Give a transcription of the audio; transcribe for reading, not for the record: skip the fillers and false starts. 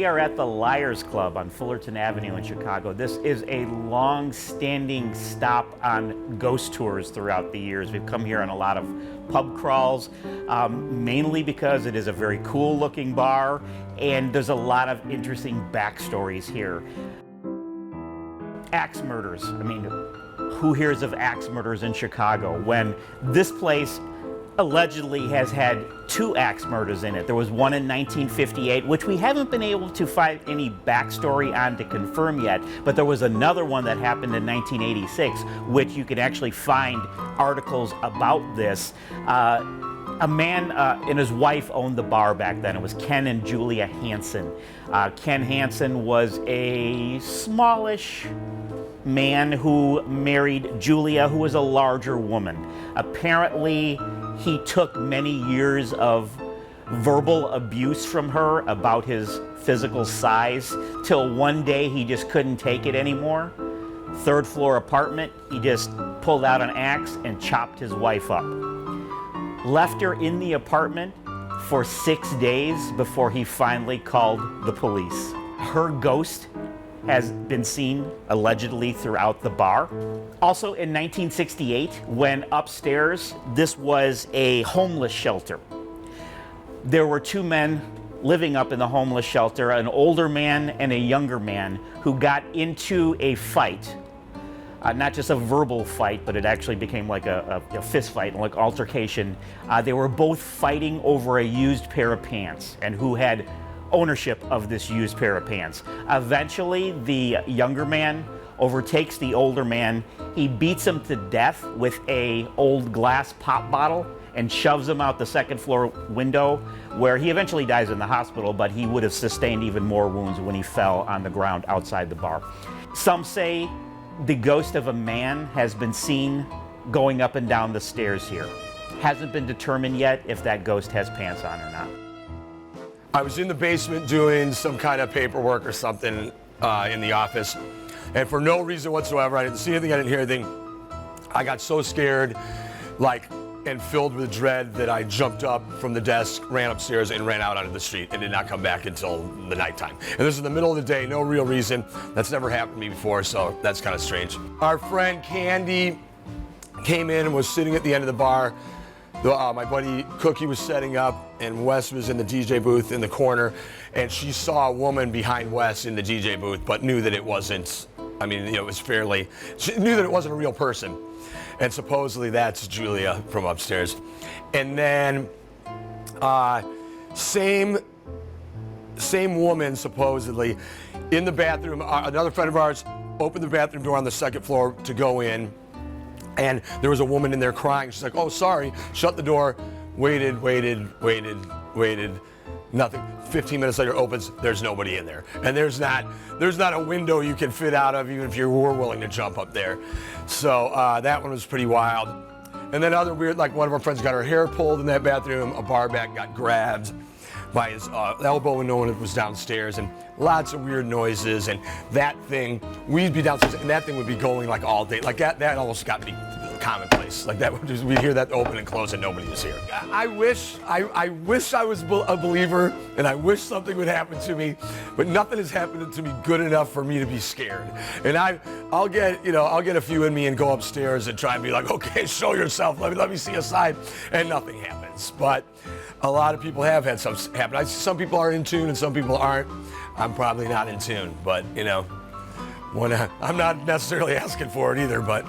We are at the Liars Club on Fullerton Avenue in Chicago. This is a long-standing stop on ghost tours throughout the years. We've come here on a lot of pub crawls, mainly because it is a very cool-looking bar, and there's a lot of interesting backstories here. Axe murders. I mean, who hears of axe murders in Chicago when this place allegedly has had 2 axe murders in it? There was one in 1958, which we haven't been able to find any backstory on to confirm yet, but there was another one that happened in 1986, which you can actually find articles about this. A man and his wife owned the bar back then. It was Ken and Julia Hansen. Ken Hansen was a smallish man who married Julia, who was a larger woman. Apparently, he took many years of verbal abuse from her about his physical size, till one day he just couldn't take it anymore. 3rd floor apartment, he just pulled out an axe and chopped his wife up. Left her in the apartment for 6 days before he finally called the police. Her ghost has been seen allegedly throughout the bar. Also in 1968, when upstairs, this was a homeless shelter. There were 2 men living up in the homeless shelter, an older man and a younger man, who got into a fight. Not just a verbal fight, but it actually became like a fist fight, like altercation. They were both fighting over a used pair of pants and who had ownership of this used pair of pants. Eventually, the younger man overtakes the older man. He beats him to death with a old glass pop bottle and shoves him out the 2nd floor window, where he eventually dies in the hospital, but he would have sustained even more wounds when he fell on the ground outside the bar. Some say the ghost of a man has been seen going up and down the stairs here. Hasn't been determined yet if that ghost has pants on or not. I was in the basement doing some kind of paperwork or something in the office, and for no reason whatsoever, I didn't see anything, I didn't hear anything. I got so scared, and filled with dread, that I jumped up from the desk, ran upstairs, and ran out onto the street, and did not come back until the nighttime. And this is in the middle of the day, no real reason. That's never happened to me before, so that's kind of strange. Our friend Candy came in and was sitting at the end of the bar. My buddy Cookie was setting up, and Wes was in the DJ booth in the corner, and she saw a woman behind Wes in the DJ booth, but knew that it wasn't, it was she knew that it wasn't a real person. And supposedly that's Julia from upstairs. And then, same woman supposedly in the bathroom. Another friend of ours opened the bathroom door on the 2nd floor to go in, and there was a woman in there crying. She's like, "Oh, sorry." Shut the door. Waited. Nothing. 15 minutes later, opens. There's nobody in there, and there's not a window you can fit out of, even if you were willing to jump up there. So that one was pretty wild. And then other weird, like one of our friends got her hair pulled in that bathroom. A bar back got grabbed by his elbow when no one was downstairs, and lots of weird noises. And that thing, we'd be downstairs, and that thing would be going like all day. Like that almost got to be commonplace. Like that, we'd hear that open and close, and nobody was here. I wish I was a believer, and I wish something would happen to me, but nothing has happened to me good enough for me to be scared. And I'll get a few in me and go upstairs and try and be like, "Okay, show yourself. Let me see a side," and nothing happens. But a lot of people have had some happen. Some people are in tune and some people aren't. I'm probably not in tune, but I'm not necessarily asking for it either, but